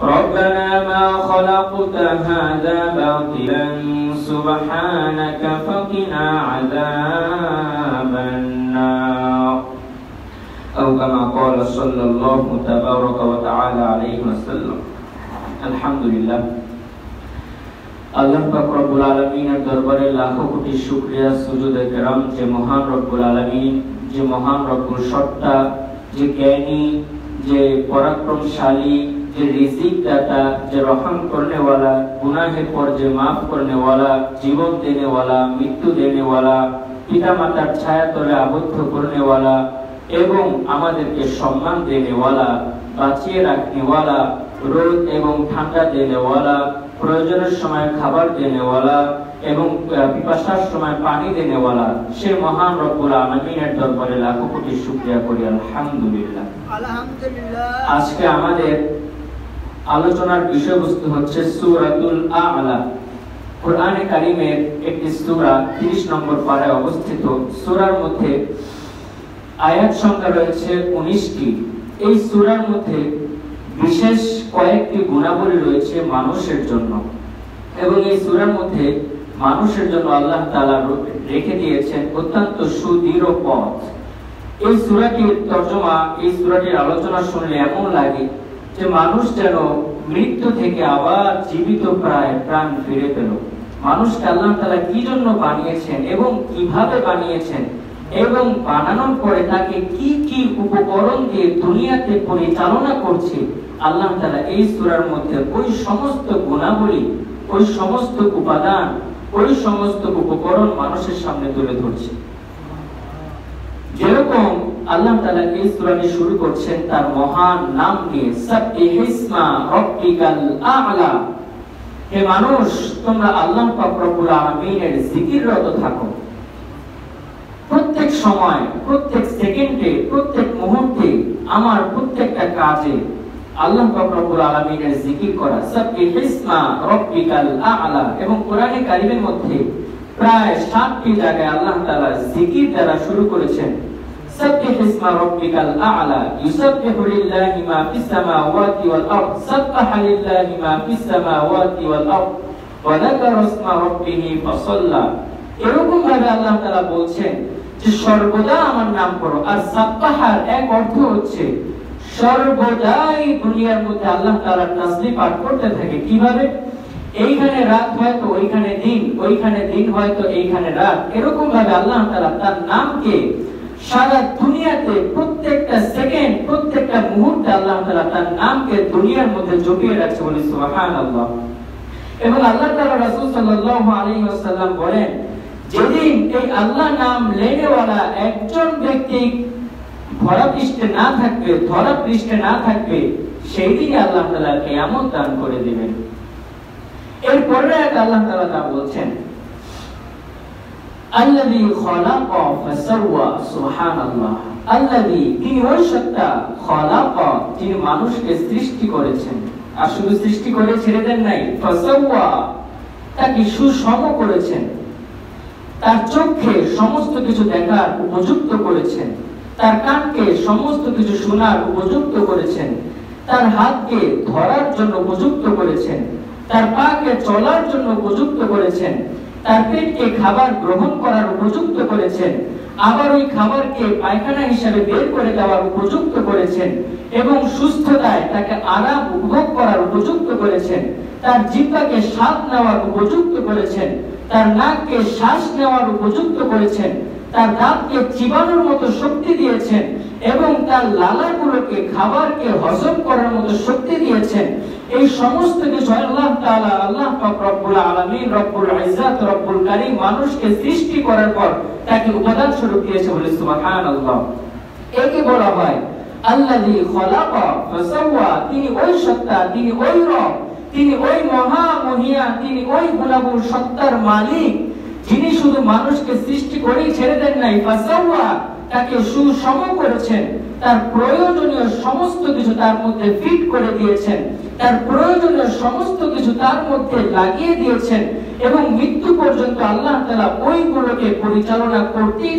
ربنا ما خلقت هذا باطلا سبحانك فقنا عذاب النار أو كما قال صلى الله تبارك وتعالى عليه وسلم الحمد لله আল্লাহ পাক রব্বুল আলামিনের দরবারে লাখো কোটি শুকরিয়া সুজুদ کرام যে মহান রব্বুল আলামিন, যে মহান রব্বুল সত্তা, যে জ্ঞানী, যে পরাক্রমশালী, যে রিজিক দাতা, যে রহম করने वाला, গুনাহের পর যে maaf करने वाला, জীবন देने वाला, মৃত্যু देने वाला, পিতা মাতার ছায়া তলে আবদ্ধ करने वाला এবং আমাদেরকে সম্মান देने वाला, বাঁচিয়ে রাখने वाला, রোদ এবং ঠান্ডা देने वाला, প্রয়োজনের সময় খাবার देने वाला এবং পিপাসার সময় পানি देने वाला সে মহান রব্বুল আলামিনের দরবারে লাখো কোটি শুকরিয়া করি আলহামদুলিল্লাহ। আজকে আমাদের আলোচনার বিষয়বস্তু হচ্ছে সূরাতুল আ'লা। কোরআনে কারীমের একটি সূরা 30 নম্বর পারায় অবস্থিত। সূরার মধ্যে আয়াত সংখ্যা রয়েছে 19টি। এই সূরার মধ্যে বিশেষ কয়েকটি গুণাবলী রয়েছে মানুষের জন্য এবং এই সূরার মধ্যে মানুষের জন্য আল্লাহ তাআলা রেখে দিয়েছেন অত্যন্ত সুদৃঢ় পথ। এই সূরাটির তরজমা, এই সূরাটির আলোচনা শুনলে এমন লাগে যে মানুষ যেন মৃত্যু থেকে আবার জীবিত প্রাণ ফিরে পেল। মানুষকে আল্লাহ তাআলা কি জন্য বানিয়েছেন এবং কিভাবে বানিয়েছেন এবং বানানোর পরে তাকে কি কি উপকরণ দিয়ে দুনিয়াতে পরিচালনা করছে আল্লাহ তাআলা এই সূরার মধ্যে ওই সমস্ত গুণাবলী, ওই সমস্ত উপাদান, ওই সমস্ত উপকরণ মানুষের সামনে তুলে ধরছে। যেরকম আল্লাহ তাআলা এই সূরাটি শুরু করছেন তার মহান নাম নিয়ে, সাব্বিহিসমা রাব্বিকাল আ'লা। হে মানুষ, তোমরা আল্লাহ পাক রব্বুল আলামিনের জিকিররত থাকো। প্রত্যেক সময়, প্রত্যেক সেকেন্ডে, প্রত্যেক মুহূর্তে আমার প্রত্যেকটা কাজে আল্লাহ পাক রব্বুল আলামিনের জিকির করা। সাব্বিহিসমা রাব্বিকাল আ'লা। এবং কোরআনে কারীমের মধ্যে প্রায় 7টি জায়গায় আল্লাহ তাআলা জিকির দ্বারা শুরু করেছেন। সাব্বিহিসমা রাব্বিকাল আ'লা, ইউসাব্বিহু লিল্লাহি মা ফিস সামাওয়াতি ওয়াল আরদ, সাব্বাহা লিল্লাহি মা ফিস সামাওয়াতি ওয়াল আরদ ওয়া যাকারা ইসমা রাব্বিহি ফাসাল্লা। এরকম ভাবে আল্লাহ তাআলা বলছেন যে সর্বদা আমার নাম করো। আর সাব্বাহার এক অর্থ হচ্ছে সর্বদাই দুনিয়ার মধ্যে আল্লাহ তাআলার তাসবিহ পাঠ করতে থাকে। কিভাবে? এইখানে রাত হয়তো ওইখানে দিন, ওইখানে দিন হয়তো এইখানে রাত। এরকম ভাবে আল্লাহ তাআলা তার নামকে সারা দুনিয়াতে প্রত্যেকটা সেকেন্ড, প্রত্যেকটা মুহূর্তে আল্লাহ তাআলা তার নামকে দুনিয়ার মধ্যে জপিয়ে রাখছে, বলি সুবহানাল্লাহ। এবং আল্লাহ তাআলা রাসূল সাল্লাল্লাহু আলাইহি ওয়াসাল্লাম বলেন, যেদিন এই আল্লাহ নাম লেনেওয়ালা একজন ব্যক্তি ধরা পৃষ্ঠে না থাকবে সেই দিনে আল্লাহ তাআলা কিয়ামত দান করে দিবেন। এরপরে আল্লাহ তাআলা তা বলছেন, আল্লাযী খালাকা ফাসাওয়া। সুবহানাল্লাহ। আল্লাযী, তিনি ওই সত্তা, খালাকা, যিনি মানুষকে সৃষ্টি করেছেন। আর শুধু সৃষ্টি করে ছেড়ে দেন নাই, ফাসাওয়া, তাকে সুষম করেছেন। তার চোখে সমস্ত কিছু দেখার উপযুক্ত করেছেন, তার কানকে সমস্ত কিছু শোনার উপযুক্ত করেছেন, তার হাতকে ধরার জন্য উপযুক্ত করেছেন, তার পাকে চলার জন্য উপযুক্ত করেছেন, তার পেটকে খাবার গ্রহণ করার উপযুক্ত করেছেন, আবার ওই খাবারকে পায়খানা হিসেবে বের করে দেওয়ার উপযুক্ত করেছেন এবং সুস্থতায় তাকে আরাম উপভোগ করার উপযুক্ত করেছেন, তার জিহ্বাকে স্বাদ নেওয়ার উপযুক্ত করেছেন, তার নাককে শ্বাস নেওয়ার উপযুক্ত করেছেন, তার দাঁতকে চিবানোর মতো শক্তি দিয়েছেন এবং তার লালাগুলোকে খাবারকে হজম করার মতো শক্তি দিয়েছেন। এই সমস্ত কিছু আল্লাহ তাআলা, আল্লাহ পাক রব্বুল আলামিন, রব্বুল ইজ্জত, রব্বুল কারীম মানুষকে সৃষ্টি করার পর তাকে উপাদান স্বরূপ দিয়েছে, বলে সুবহানাল্লাহ। একে বলা হয় আল্লাযী খালাকা ফাসাওয়া। তিনি ওই সত্তা, তিনি ওই রব, তিনি ওই মহামহিয়ান, তিনি ওই গুণাগুণ সত্তার মালিক, যিনি শুধু মানুষকে সৃষ্টি করেই ছেড়ে দেন নাই, ফাসাওয়া, তাকে সুষম করেছেন, তার প্রয়োজনীয় সমস্ত কিছু তার মধ্যে ফিট করে দিয়েছেন, তার প্রয়োজনীয় সমস্ত কিছু তার মধ্যে লাগিয়ে দিয়েছেন এবং মৃত্যু পর্যন্ত আল্লাহ তাআলা ওইগুলোকে পরিচালনা করতেই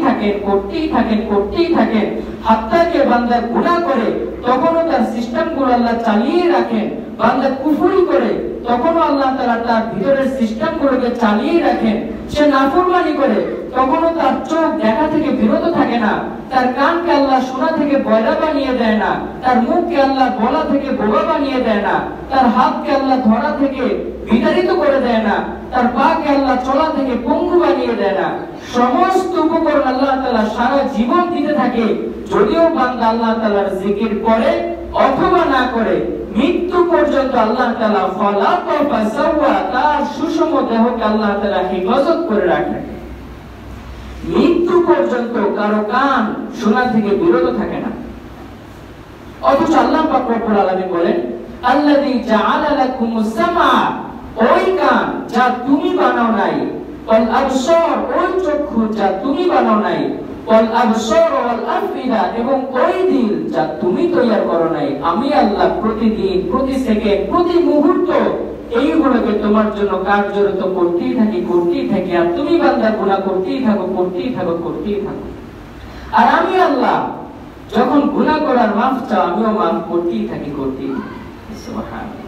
থাকেন হাত্তাকে বান্দা গুনাহ করে তখনও তার সিস্টেমগুলো আল্লাহ চালিয়ে রাখেন, বান্দা কুফরি করে তখনও আল্লাহ তাআলা তার ভিতরের সিস্টেমগুলোকে চালিয়ে রাখেন, সে নাফরমানি করে তখনও তার চোখ দেখা থেকে বিরত থাকে না, তার কানকে আল্লাহ শোনা থেকে বয়রা বানিয়ে দেয় না, তার মুখকে আল্লাহ বলা থেকে বোবা বানিয়ে দেয় না, তার হাতকে আল্লাহ ধরা থেকে বিতাড়িত করে দেয় না, তার পাকে আল্লাহ চলা থেকে পঙ্গু বানিয়ে দেয় না। সমস্ত উপকরণ আল্লাহ তাআলা সারা জীবন দিতে থাকে, যদিও বান্দা আল্লাহ তাআলার জিকির করে অথবা না করে মৃত্যু পর্যন্ত আল্লাহ তাআলা খলাকা ফাসাওয়া, তার সুষম দেহকে আল্লাহ তাআলা হেফাজত করে রাখেন। মৃত্যু পর্যন্ত কারো কান শোনা থেকে বিরত থাকে না। অথচ আল্লাহ পাক রব্বুল আলামিন বলেন আল্লাযী জাআলা লাকুমুস সামা, ওই কান যা তুমি বানাও নাই, ওয়াল আবসার, ওই চক্ষু যা তুমি বানাও নাই, ওয়াল আবসার ওয়াল আফইদা, এবং ওই দিল যা তুমি তৈরি করো নাই। আমি আল্লাহ প্রতিদিন, প্রতি সেকেন্ড, প্রতি মুহূর্ত এইগুলোকে তোমার জন্য কার্যরত করতেই থাকি, আর তুমি বান্দা গুনাহ করতেই থাকো। আর আমি আল্লাহ যখন গুনাহ করার মাফ চাও, আমিও মাফ করতেই থাকি। সুবহানাল্লাহ।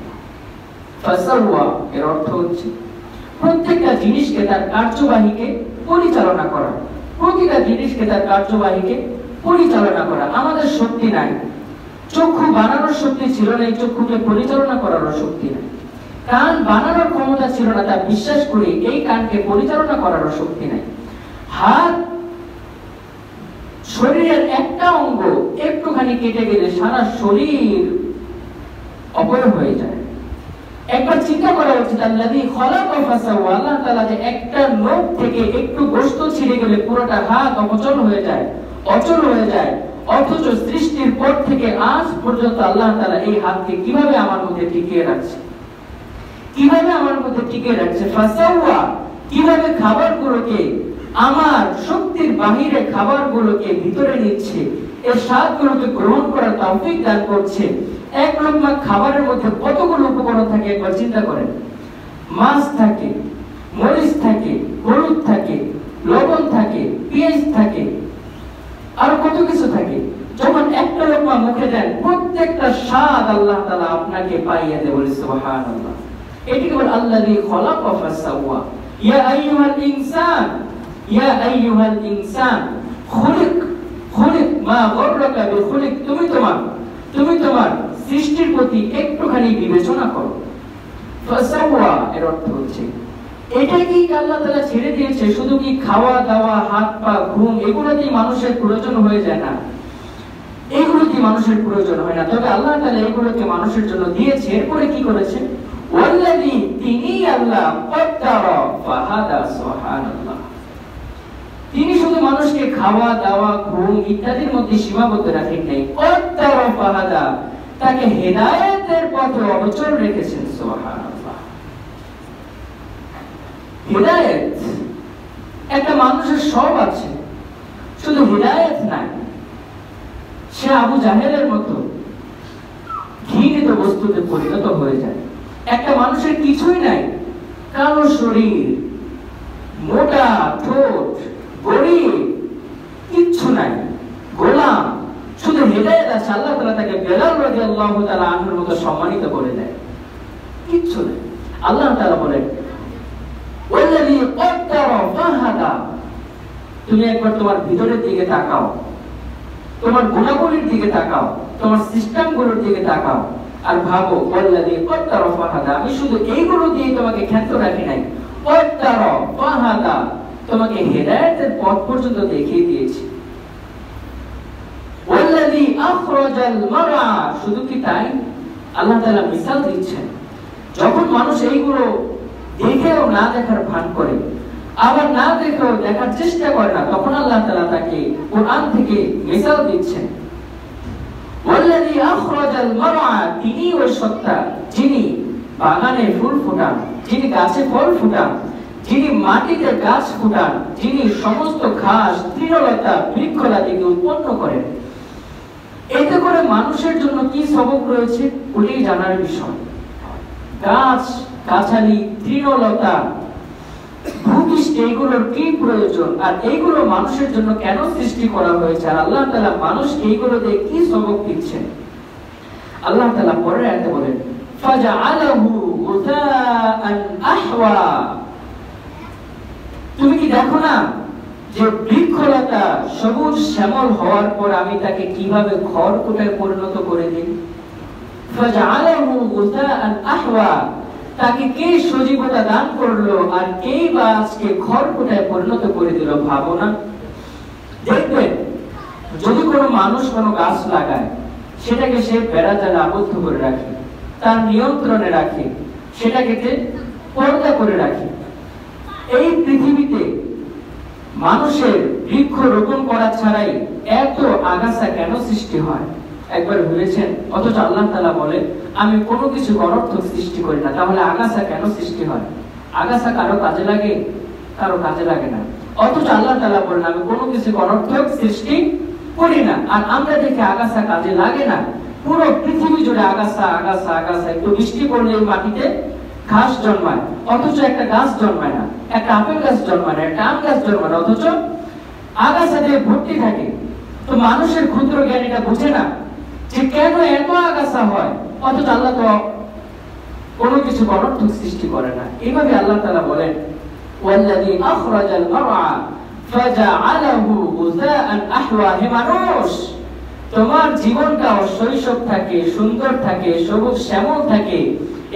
ফাসাওয়া এর অর্থ হচ্ছে প্রত্যেকটা জিনিসকে তার কার্যবাহীকে পরিচালনা করা, প্রতিটা জিনিসকে তার কার্যবাহীকে পরিচালনা করা। আমাদের শক্তি নাই, চক্ষু বানানোর শক্তি ছিল না, এই চক্ষুকে পরিচালনা করার শক্তি নাই। কান বানানোর ক্ষমতা ছিল না, তা বিশ্বাস করি এই কানকে পরিচালনা করার শক্তি নাই। হাত শরীরের একটা অঙ্গ একটুখানি কেটে গেলে সারা শরীর অবয়ব হয়ে যায়। একবার চিন্তা করা উচিত, আল্লাযী খলাকা ফাসাওয়া, আল্লাহ তাআলা যে একটা নখ থেকে একটু গোশত ছিঁড়ে গেলে পুরোটা হাত অচল হয়ে যায়, অথচ সৃষ্টির পর থেকে আজ পর্যন্ত আল্লাহ তাআলা এই হাতকে কিভাবে আমার মধ্যে টিকিয়ে রাখছে, ফাসাওয়া, কিভাবে খাবারগুলোকে, আমার শক্তির বাহিরে খাবারগুলোকে ভিতরে নিচ্ছে, এর স্বাদগুলোকে গ্রহণ করার তৌফিক দান করছে। এক লোকমা খাবারের মধ্যে কতগুলো উপকরণ থাকে একবার চিন্তা করেন। মাছ থাকে, মরিচ থাকে, হলুদ থাকে, লবণ থাকে, পেঁয়াজ থাকে, আর কত কিছু থাকে। যখন একটা লোকমা মুখে দেন, প্রত্যেকটা স্বাদ আল্লাহ তাআলা আপনাকে পাইয়ে দেয়। বলি সুবহানাল্লাহ। এটিকে বলে আল্লাযী খলাকা ফাসাওয়া। ইয়া আইয়ুহাল ইনসান খুলিক মা গররাকা বিখুলিক, তুমি তোমার সৃষ্টির প্রতি একটুখানি বিবেচনা করো। ফাসাওয়া এর অর্থ হচ্ছে এটা কি আল্লাহ তাআলা ছেড়ে দিয়েছে শুধু কি খাওয়া দাওয়া, হাত পা, ঘুম, এগুলোতেই মানুষের প্রয়োজন হয়ে যায় না, এগুলোতে মানুষের প্রয়োজন হয় না। তবে আল্লাহ তাআলা এগুলোকে মানুষের জন্য দিয়েছে। এরপরে কি করেছে? ওয়াল্লাযী, তিনি আল্লাহ, কদ্দারা ফাহাদা, সুবহানাল্লাহ। তিনি শুধু মানুষকে খাওয়া দাওয়া, ঘুম ইত্যাদির মধ্যে সীমাবদ্ধ রাখেন নাই, কদ্দারা ফাহাদা, তাকে হেদায়েতের পথে অবিচল রেখেছেন। সুবহানাল্লাহ। হেদায়েত, একটা মানুষের সব আছে, শুধু হেদায়েত নাই। সে আবু জাহেলের মতো ঘৃণিত বস্তুতে পরিণত হয়ে যায়। একটা মানুষের কিছুই নাই, কালো শরীর, মোটা ঠোঁট, গরিব, কিচ্ছু নাই, গোলাম, শুধু হেদায়েত আছে। আল্লাহ তাআলা তাকে বেলাল রাদিয়াল্লাহু তাআলা আনহুর মতো সম্মানিত করে দেয়, কিচ্ছু নাই। আল্লাহ তাআলা বলেন ওয়াল্লাযী কদ্দারা ফাহাদা, তুমি একবার তোমার ভিতরের দিকে তাকাও, তোমার গুণাবলীর দিকে তাকাও, তোমার সিস্টেমগুলোর দিকে তাকাও, আর ভাবো ওয়াল্লাযী কদ্দারা ফাহাদা, আমি শুধু এইগুলো দিয়ে তোমাকে ক্ষান্ত রাখি নাই, কদ্দারা ফাহাদা, তোমাকে হেদায়েতের পথ পর্যন্ত দেখিয়ে দিয়েছি। ওয়াল্লাযী আখরাজাল মারআ, শুধু কি তাই? আল্লাহ তাআলা মিসাল দিচ্ছেন, যখন মানুষ এইগুলো দেখেও না দেখার ভান করে, আবার না দেখেও দেখার চেষ্টা করে না, তখন আল্লাহ তাআলা তাকে কোরআন থেকে মিসাল দিচ্ছেন। ওয়াল্লাযী আখরাজাল মারআ, তিনি ওই সত্তা যিনি বাগানে ফুল ফোটান, যিনি গাছে ফল ফোটান, যিনি মাটিতে গাছ ফুটান, যিনি সমস্ত ঘাস, তৃণলতা, বৃক্ষলাদিকে উৎপন্ন করেন। এতে করে মানুষের জন্য কি সবক রয়েছে ওটাই জানার বিষয়। গাছ গাছালি, তৃণলতা, ভূপৃষ্ঠ, এইগুলোর কি প্রয়োজন, আর এইগুলো মানুষের জন্য কেন সৃষ্টি করা হয়েছে, আর আল্লাহ তাআলা মানুষ এইগুলো দিয়ে কি সবক দিচ্ছেন। আল্লাহ তাআলা পরের আয়াতে বলেন ফাজআলাহু গুসাআন আহওয়া। তুমি কি দেখো না যে বৃক্ষলতা সবুজ শ্যামল হওয়ার পর আমি তাকে কিভাবে খড়কুটায় পরিণত করে দিই। ফাজআলাহু গুসাআন আহওয়া, তাকে কে সজীবতা দান করলো আর কে বা আজকে খড়কুটায় পরিণত করে দিল, ভাবো না। দেখবেন যদি কোনো মানুষ কোনো গাছ লাগায়, সেটাকে সে বেড়া জালে আবদ্ধ করে রাখে, তার নিয়ন্ত্রণে রাখে, সেটাকে পর্দা করে রাখে। এই পৃথিবীতে মানুষের বৃক্ষ রোপণ করা ছাড়াই এত আগাছা কেন সৃষ্টি হয় একবার ভেবেছেন? অথচ আল্লাহ তাআলা বলে আমি কোনো কিছু অনর্থক সৃষ্টি করি না। তাহলে আগাছা কেন সৃষ্টি হয়? আগাছা কারো কাজে লাগে? কারো কাজে লাগে না। অথচ আল্লাহ তাআলা বলেন আমি কোনো কিছু অনর্থক সৃষ্টি করি না। আর আমরা দেখি আগাছা কাজে লাগে না। পুরো পৃথিবী জুড়ে আগাছা আগাছা আগাছা। একটু বৃষ্টি পড়লে মাটিতে ঘাস জন্মায়, অথচ একটা গাছ জন্মায় না, একটা আপেল গাছ জন্মায় না, একটা আম গাছ জন্মায় না, অথচ আগাছা দিয়ে ভর্তি থাকে। তো মানুষের ক্ষুদ্র জ্ঞান এটা বুঝে না যে কেন এত আগাছা হয়, অথচ আল্লাহ তো কোনো কিছু অনর্থক সৃষ্টি করে না। এইভাবে আল্লাহ তাআলা বলেন ওয়াল্লাযী আখরাজাল মারআ ফাজআলাহু গুসাআন আহওয়া। হে মানুষ, তোমার জীবনটা শৈশব থাকে, সুন্দর থাকে, সবুজ শ্যামল থাকে,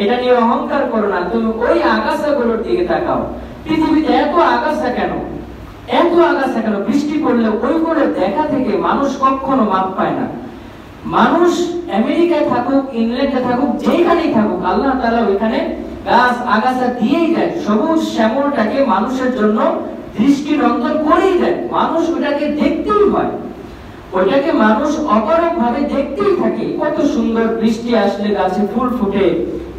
এটা নিয়ে অহংকার করো না। তুমি ওই আগাছাগুলোর দিকে তাকাও। পৃথিবীতে এত আগাছা কেন, এত আগাছা কেন? বৃষ্টি পড়লে ওইগুলো দেখা থেকে মানুষ কখনো মাপ পায় না। মানুষ আমেরিকায় থাকুক, ইংল্যান্ডে থাকুক, যেখানেই থাকুক, আল্লাহ তাআলা ওইখানে গাছ আগাছা দিয়েই দেয়। সবুজ শ্যামলটাকে মানুষের জন্য দৃষ্টিনন্দন করেই দেয়। মানুষ ওটাকে দেখতেই হয়, ওইটাকে মানুষ অপারক ভাবে দেখতেই থাকে। কত সুন্দর বৃষ্টি আসলে গাছে ফুল ফুটে,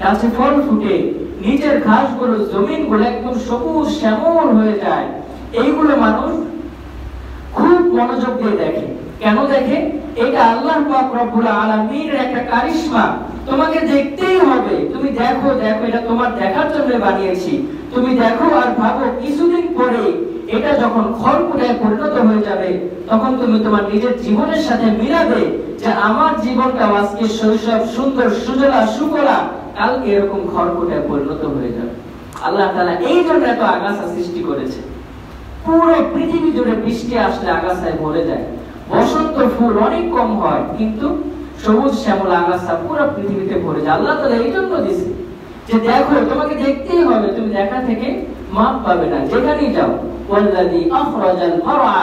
গাছে ফল ফুটে, নিচের ঘাসগুলো, জমিনগুলো একদম সবুজ শ্যামল হয়ে যায়। এইগুলো মানুষ খুব মনোযোগ দিয়ে দেখে। কেন দেখে? এটা আল্লাহ পাক রব্বুল আলামিনের একটা কারিশমা। তোমাকে দেখতেই হবে। তুমি দেখো, দেখো, এটা তোমার দেখার জন্য বানিয়েছি। তুমি দেখো আর ভাবো কিছুদিন পরে এটা যখন খড়কুটায় পরিণত হয়ে যাবে, তখন তুমি তোমার নিজের জীবনের সাথে মিলাবে যে আমার জীবনটা আজকে শৈশব সুন্দর সুজলা সুফলা, কালকে এরকম খড়কুটায় পরিণত হয়ে যাবে। আল্লাহ তাআলা এই জন্য এত আগাছা সৃষ্টি করেছে। পুরো পৃথিবী জুড়ে বৃষ্টি আসলে আগাছায় ভরে যায়। বসন্ত ফুল অনেক কম হয়, কিন্তু সবুজ শ্যামল আগাছা পুরো পৃথিবীতে ভরে যায়। আল্লাহ তাআলা এই জন্য দিয়েছে যে দেখো, তোমাকে দেখতেই হবে, তুমি দেখা থেকে মাপ পাবে না যেখানেই যাও। ওয়াল্লাযী আখরাজাল মারআ,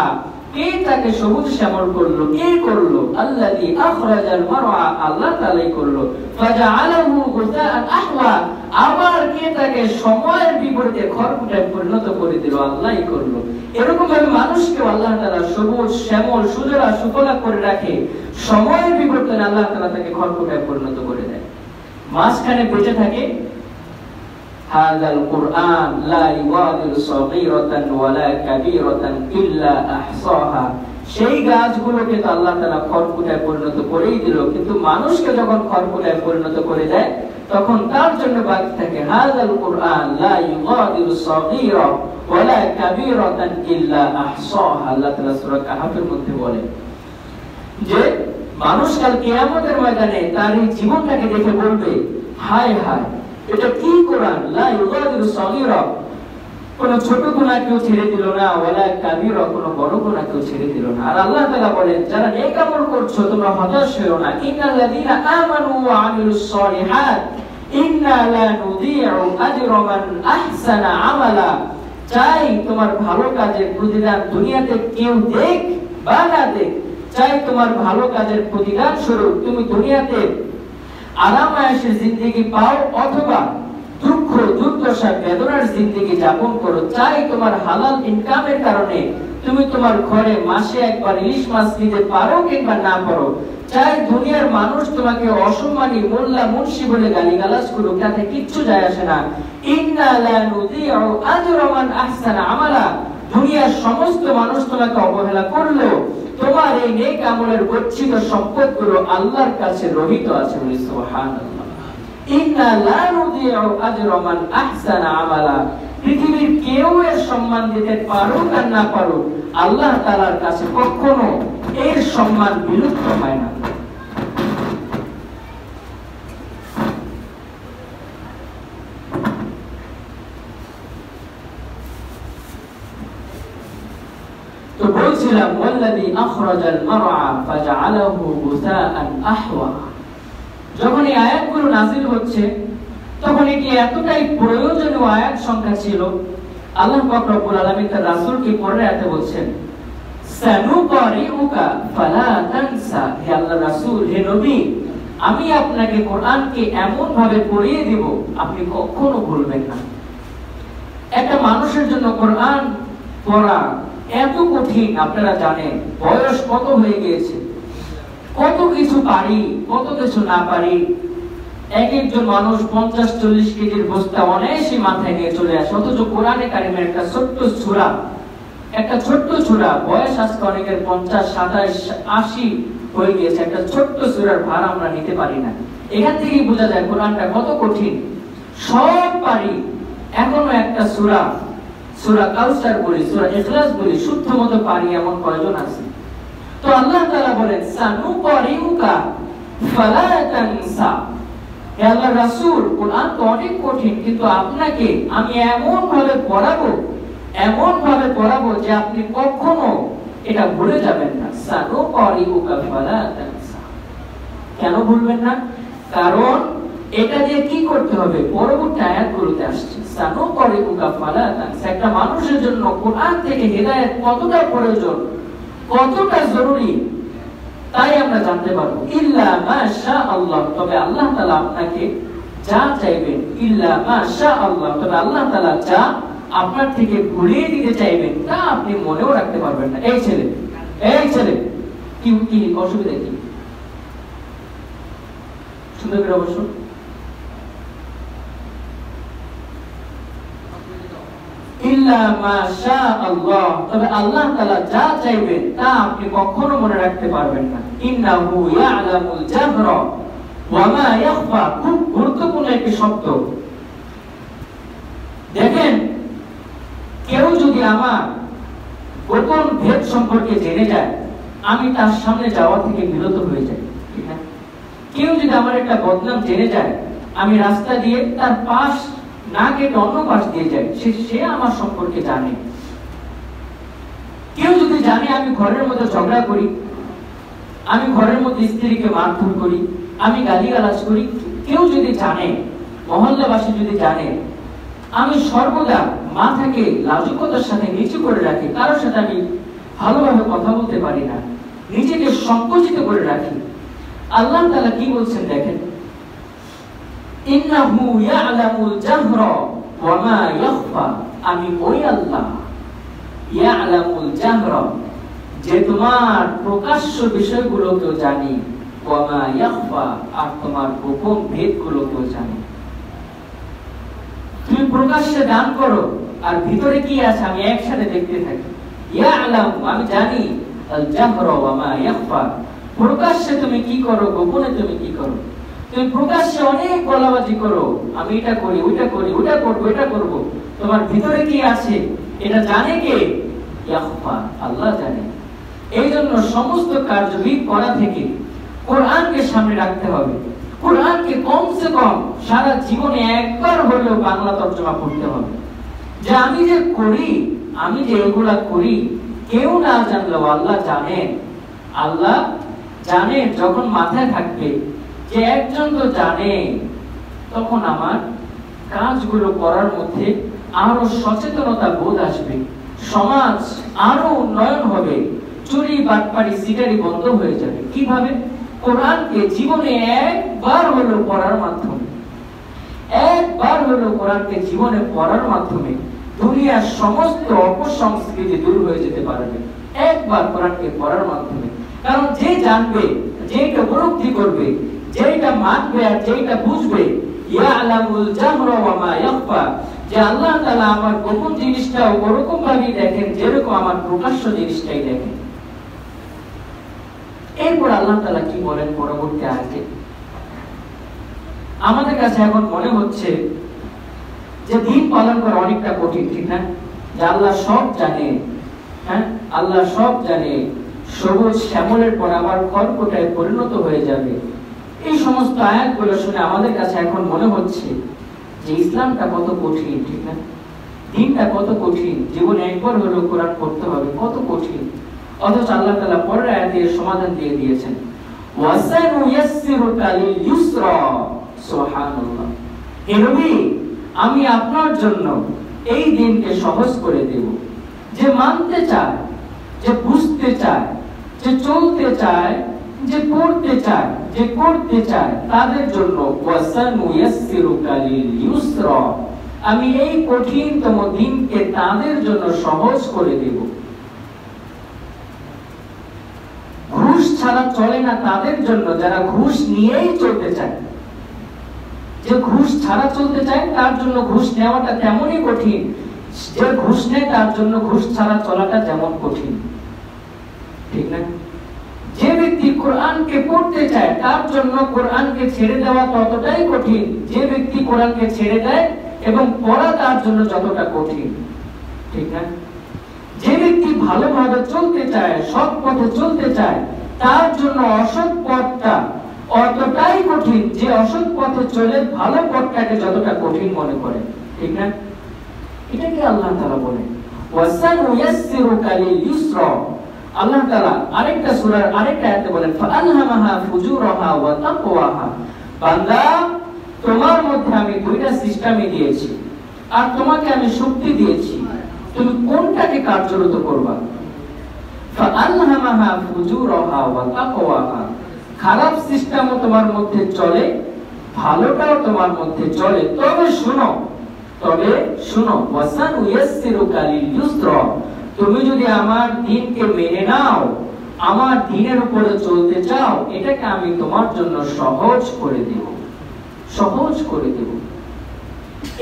কে তাকে সবুজ শ্যামল করলো? কে করলো? আল্লাযী আখরাজাল মারআ, আল্লাহ তাআলাই করলো। ফাজআলাহু গুসাআন আহওয়া, আবার কে তাকে সময়ের বিপরীতে খড়কুটায় পরিণত করে দিল? আল্লাহই করলো। এরকম ভাবে মানুষকে আল্লাহ তাআলা সবুজ শ্যামল সুজলা সুফলা করে রাখে, সময়ের বিপরীতে আল্লাহ তাআলা তাকে খড়কুটায় পরিণত করে দেয়। মাঝখানে বেঁচে থাকে হাযাল কুরআন লা ইওয়াদিলু সাগীরাতান ওয়ালা কাবীরাতান ইল্লা আহসাহা। সেই গাছগুলোকে তো আল্লাহ তাআলা খড়কুটায় পরিণত করেই দিল, কিন্তু মানুষকে যখন খড়কুটায় পরিণত করে দেয় তখন তার জন্য বাকি থাকে হাযাল কুরআন লা ইওয়াদিলু সাগীরা ওয়ালা কাবীরাতান ইল্লা আহসাহা। আল্লাহ তাআলা সূরা কাহফের মধ্যে বলেন যে মানুষ কাল কিয়ামতের ময়দানে তার এই জীবনটাকে দেখে বলবে হায় হায়, এটা কি কোরআন! লা ইউগাদিরু সাগীরা, কোন ছোট গুনাহ কেউ ছেড়ে দিল না, ওয়ালা কাবীরা, কোন বড় গুনাহ কেউ ছেড়ে দিল না। আর আল্লাহ তাআলা বলেন যারা নেক আমল করছো তোমরা হতাশ হয়ো না। ইন্নাল্লাযীনা আমানু ওয়া আমিলুস সালিহাত ইন্না লা নুযীউ আজরা মান আহসানা আমালা। চাই তোমার ভালো কাজের প্রতিদান দুনিয়াতে কেউ দেখ বা না দেখ, চাই তোমার ভালো কাজের প্রতিদান স্বরূপ তুমি দুনিয়াতে আরাম আয়েশের জিন্দেগি পাও অথবা দুঃখ দুর্দশা বেদনার জিন্দেগি যাপন করো। চাই তোমার হালাল ইনকামের কারণে তুমি তোমার ঘরে মাসে একবার ইলিশ মাছ নিতে পারো কিংবা না পারো, চাই দুনিয়ার মানুষ তোমাকে অসম্মানী মোল্লা মুন্সি বলে গালিগালাজ করুক, তাতে কিচ্ছু যায় আসে না। ইন্না লা নুযিউ আজরা মান আহসানা আমালা, দুনিয়ার সমস্ত মানুষ তোমাকে অবহেলা করলো, তোমার এই নেক আমলের গচ্ছিত সম্পদগুলো আল্লাহর কাছে রহিত আছে। সুবহানাল্লাহ। ইন্না লা নুযিউ আজরা মান আহসানা আমালা, পৃথিবীর কেউ এর সম্মান দিতে পারুক আর না পারুক, আল্লাহ তাআলার কাছে কখনো এর সম্মান বিলুপ্ত হয় না। তো বলছিলাম ওয়াল্লাযী আখরাজাল মারআ ফাজআলাহু গুসাআন আহওয়া, যখন এই আয়াতগুলো নাযিল হচ্ছে তখন এটি এতটাই প্রয়োজনীয় আয়াত সংখ্যা ছিল, আল্লাহ পাক রব্বুল আলামিন তার রাসূলকে পরের আয়াতে বলছেন সানুকারিউকা ফালা তানসা, হে আল্লাহর রাসূল, হে নবী, আমি আপনাকে কোরআনকে এমন ভাবে পড়িয়ে দিব আপনি কখনো ভুলবেন না। একটা মানুষের জন্য কোরআন পড়া এত কঠিন, আপনারা জানেন বয়স কত হয়ে গিয়েছে, কত কিছু পারি কত কিছু না পারি। এক একজন মানুষ 50-40 কেজির বস্তা অনায়াসে মাথায় নিয়ে চলে আসে, অথচ কোরআনে কারিমের একটা ছোট্ট সূরা, বয়স আজকে অনেকের 50, 27, 80 হয়ে গিয়েছে, একটা ছোট্ট সূরার ভার আমরা নিতে পারি না। এখান থেকেই বোঝা যায় কোরআনটা কত কঠিন। সব পারি, এখনো একটা সূরা কাউসার বলি, সূরা ইখলাস বলি, শুদ্ধ মতো পারি এমন কয়জন আছে? তো আল্লাহ তাআলা বলেন সানুকারিউকা ফালা তানসা, হে আল্লাহর রাসূল, কোরআন তো অনেক কঠিন, কিন্তু আপনাকে আমি এমন ভাবে পড়াবো যে আপনি কখনো এটা ভুলে যাবেন না। সানুকারিউকা ফালা তানসা, কেন ভুলবেন না? কারণ এটা দিয়ে কি করতে হবে পরবর্তী আয়াতগুলোতে আসছে। সানুকারিউকা ফালা তানসা, একটা মানুষের জন্য কোরআন থেকে হেদায়েত কতটা প্রয়োজন, কতটা জরুরি, তাই আমরা জানতে পারবো। ইল্লা মাশা আল্লাহ, তবে আল্লাহ তাআলা আপনাকে যা চাইবেন, ইল্লা মাশা আল্লাহ, তবে আল্লাহ তাআলা যা আপনার থেকে ঘুরিয়ে দিতে চাইবেন তা আপনি মনেও রাখতে পারবেন না। এই ছেলে কি অসুবিধা কি? শুনতে পেরে অবশ্য ইল্লা মাশা আল্লাহ, তবে আল্লাহ তাআলা যা চাইবেন তা আপনি কখনো মনে রাখতে পারবেন না। ইন্নাহু ইয়ালামুল জাহরা ওয়া মা ইয়াখফা, খুব গুরুত্বপূর্ণ একটি শব্দ। দেখেন, কেউ যদি আমার গোপন ভেদ সম্পর্কে জেনে যায়, আমি তার সামনে যাওয়া থেকে বিরত হয়ে যাই। ঠিক আছে? কেউ যদি আমার একটা বদনাম জেনে যায়, আমি রাস্তা দিয়ে তার পাশ না কেটে অন্য পাশ দিয়ে যাই, সে আমার সম্পর্কে জানে। কেউ যদি জানে আমি ঘরের মধ্যে ঝগড়া করি, আমি ঘরের মধ্যে স্ত্রীকে মারধর করি, আমি গালিগালাজ করি, কেউ যদি জানে, মহল্লাবাসী যদি জানে, আমি সর্বদা মাথাকে লাজুকতার সাথে নিচু করে রাখি, কারোর সাথে আমি ভালোভাবে কথা বলতে পারি না, নিজেকে সংকুচিত করে রাখি। আল্লাহ তাআলা কি বলছেন দেখেন, ইন্নাহু ইয়ালামুল জাহরা ওয়া মা ইয়াখফা, আমি ওই আল্লাহ, ইয়ালামুল জাহরা, যে তোমার প্রকাশ্য বিষয়গুলোকেও জানি, ওয়া মা ইয়াখফা, আর তোমার গোপন ভেদগুলোকেও জানি। তুমি প্রকাশ্যে দান করো আর ভিতরে কি আছে আমি একসাথে দেখতে থাকি। ইয়ালামু, আমি জানি, আল জাহরা ওয়া মা ইয়াখফা, প্রকাশ্যে তুমি কি করো, গোপনে তুমি কি করো। তুমি প্রকাশ্যে অনেক বলাবাজি করো, আমি এটা করি, ওইটা করি, ওটা করবো, এটা করবো, তোমার ভিতরে কি আছে এটা জানে কে? ইয়াখফা, আল্লাহ জানে। এই জন্য সমস্ত কার্যবিধি করা থেকে কোরআনকে সামনে রাখতে হবে। কোরআনকে কমসে কম সারা জীবনে একবার হলেও বাংলা তর্জমা পড়তে হবে, যে আমি যে করি, আমি যে এগুলা করি, কেউ না জানলেও আল্লাহ জানেন। আল্লাহ জানেন, যখন মাথায় থাকবে যে একজন তো জানে, তখন আমার কাজগুলো করার মধ্যে আরো সচেতনতা বোধ আসবে, সমাজ আরো উন্নয়ন হবে, চুরি বাটপারি সিগারি বন্ধ হয়ে যাবে। কিভাবে? কোরআনকে জীবনে একবার হলেও পড়ার মাধ্যমে, একবার হলেও কোরআনকে জীবনে পড়ার মাধ্যমে দুনিয়ার সমস্ত অপসংস্কৃতি দূর হয়ে যেতে পারবে একবার কোরআনকে পড়ার মাধ্যমে। কারণ যে জানবে, যেটা উপলব্ধি করবে, যেটা মানবে আর যেটা বুঝবে, ইয়ালামুল জাহরা ওয়া মা ইয়াখফা, যে আল্লাহ তাআলা আমার গোপন জিনিসটা ওরকম ভাবেই দেখেন যেরকম আমার প্রকাশ্য জিনিসটাই দেখেন। এরপর আল্লাহ তাআলা কি বলেন পরবর্তী আয়াতে? আমাদের কাছে এখন মনে হচ্ছে যে দিন পালন করা অনেকটা কঠিন, ঠিক না? যে আল্লাহ সব জানে, হ্যাঁ আল্লাহ সব জানে, সবুজ শ্যামলের পর আবার খড়কুটায় পরিণত হয়ে যাবে। এই সমস্ত আয়াতগুলো শুনে আমাদের কাছে এখন মনে হচ্ছে যে ইসলামটা কত কঠিন, ঠিক না? দিনটা কত কঠিন, জীবনে একবার হলেও কোরআন পড়তে হবে, কত কঠিন। অথচ আল্লাহ তাআলা পরের আয়াতে সমাধান দিয়ে দিয়েছেন, ওয়াসানুয়াসসিরুকা লিল ইউসরা। সুবহানাল্লাহ। হে নবী, আমি আপনার জন্য এই দিনকে সহজ করে দেব। যে মানতে চায়, যে বুঝতে চায়, যে চলতে চায়, যে পড়তে চায়, যে করতে চায়, তাদের জন্য ওয়াসানুয়াসসিরুকা লিল ইউসরা, আমি এই কঠিনতম দিনকে তাদের জন্য সহজ করে দেব। ঘুষ ছাড়া চলে না তাদের জন্য যারা ঘুষ নিয়েই চলতে চায়। যে ঘুষ ছাড়া চলতে চায় তার জন্য ঘুষ নেওয়াটা তেমনই কঠিন, যে ঘুষ নেয় তার জন্য ঘুষ ছাড়া চলাটা যেমন কঠিন, ঠিক না? যে ব্যক্তি কোরআনকে পড়তে চায় তার জন্য কোরআনকে ছেড়ে দেওয়া ততটাই কঠিন, যে ব্যক্তি কোরআনকে ছেড়ে দেয় এবং পড়া তার জন্য যতটা কঠিন, ঠিক না? যে ব্যক্তি ভালোভাবে চলতে চায়, সৎ পথে চলতে চায়, তার জন্য অসৎ পথটা অতটাই কঠিন, যে অসৎ পথে চলে ভালো পথটাকে যতটা কঠিন মনে করে, ঠিক না? এটাকে আল্লাহ তাআলা বলেন ওয়াসানুয়াসসিরুকা লিল ইউসরা। আল্লাহ তাআলা আরেকটা সূরার আরেকটা আয়াতে বলেন ফাআলহামাহা ফুজুরাহা ওয়া তাকওয়াহা। বান্দা, তোমার মধ্যে আমি দুইটা সিস্টেমই দিয়েছি আর তোমাকে আমি শক্তি দিয়েছি, তুমি কোনটাকে কার্যরত করবা। ফাআলহামাহা ফুজুরাহা ওয়া তাকওয়াহা, খারাপ সিস্টেমও তোমার মধ্যে চলে, ভালোটাও তোমার মধ্যে চলে। তবে শুনো ওয়াসানুয়াসসিরুকা লিল ইউসরা, তুমি যদি আমার দ্বীনকে মেনে নাও, আমার দ্বীনের উপরে চলতে চাও, এটাকে আমি তোমার জন্য সহজ করে দেব, সহজ করে দেব।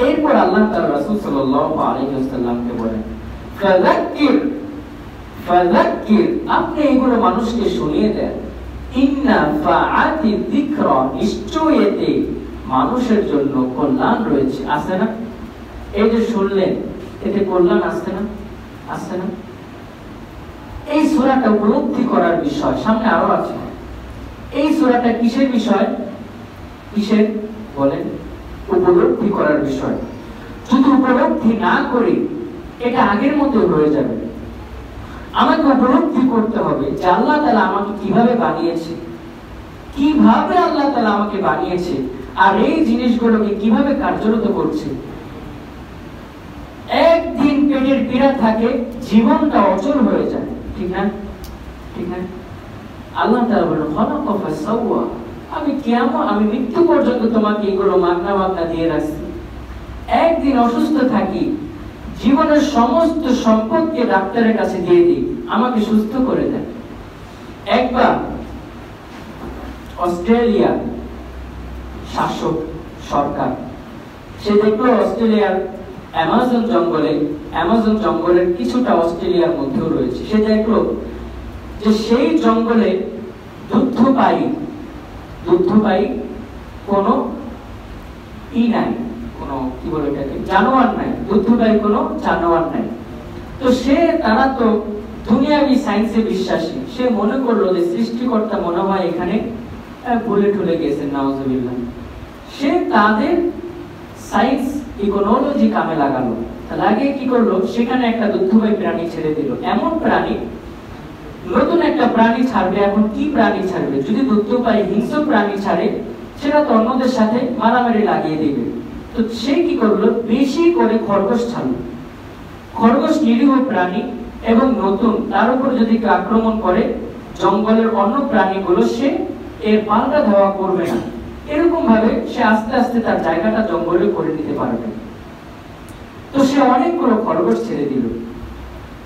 এরপর আল্লাহ তাআলা রাসূল সাল্লাল্লাহু আলাইহি ওয়াসাল্লামকে বলেন ফাযাক্কির, আপনি এগুলো মানুষকে শুনিয়ে দেন। ইন্না ফাআতি যিকরা, নিশ্চয়ই এতে মানুষের জন্য কল্যাণ রয়েছে। আছে না? এই যে শুনলেন, এতে কল্যাণ আসছে না? আসছে না? এই সূরাটা উপলব্ধি করার বিষয়, সামনে আরো আছে। এই সূরাটা কিসের বিষয়? কিসের বলেন? উপলব্ধি করার বিষয়। যদি উপলব্ধি না করি, এটা আগের মতো হয়ে যাবে। আমাকে উপলব্ধি করতে হবে যে আল্লাহ তাআলা আমাকে কিভাবে বানিয়েছে, কিভাবে আল্লাহ তাআলা আমাকে বানিয়েছে, আর এই জিনিসগুলোকে কিভাবে কার্যরত করছে। একদিন পেটের পীড়া থাকে, জীবনটা অচল হয়ে যায়, ঠিক না? ঠিক না? আল্লাহ তাআলা বলেন খালাকা ফাসাওয়া, আমি মৃত্যু পর্যন্ত তোমাকে এগুলো মাগনা দিয়ে রাখছি। একদিন অসুস্থ থাকি, জীবনের সমস্ত সম্পদকে ডাক্তারের কাছে দিয়ে দিই, আমাকে সুস্থ করে দেন। একবার অস্ট্রেলিয়া শাসক সরকার, সে দেখলো অস্ট্রেলিয়ার অ্যামাজন জঙ্গলের কিছুটা অস্ট্রেলিয়ার মধ্যেও রয়েছে। সে দেখলো যে সেই জঙ্গলে দুগ্ধপায়ী কোনো নাই, কোনো কি বলে এটাকে, জানোয়ার নাই, দুগ্ধপায়ী কোনো জানোয়ার নাই। তো তারা তো দুনিয়াবি সায়েন্সে বিশ্বাসী, সে মনে করলো যে সৃষ্টিকর্তা মনে হয় এখানে ভুলে ঠুলে গেছেন, নাউজুবিল্লাহ। সে তাদের সায়েন্স ইকোনমিক্স কামে লাগালো। লাগিয়ে কি করলো, সেখানে একটা দুগ্ধপায়ী প্রাণী ছেড়ে দিল। এমন প্রাণী, নতুন একটা প্রাণী ছাড়বে। এখন কি প্রাণী ছাড়বে? যদি দুগ্ধপায়ী হিংস্র প্রাণী ছাড়ে, সেটা তো অন্যদের সাথে মারামারি লাগিয়ে দিবে। তো সে কি করলো, বেশি করে খরগোশ ছাড়লো। খরগোশ নিরীহ প্রাণী এবং নতুন, তার উপর যদি আক্রমণ করে জঙ্গলের অন্য প্রাণীগুলো, সে এর পাল্টা ধাওয়া করবে না। এরকম ভাবে সে আস্তে আস্তে তার জায়গাটা জঙ্গলে করে নিতে পারবে। তো সে অনেকগুলো খরগোশ ছেড়ে দিল।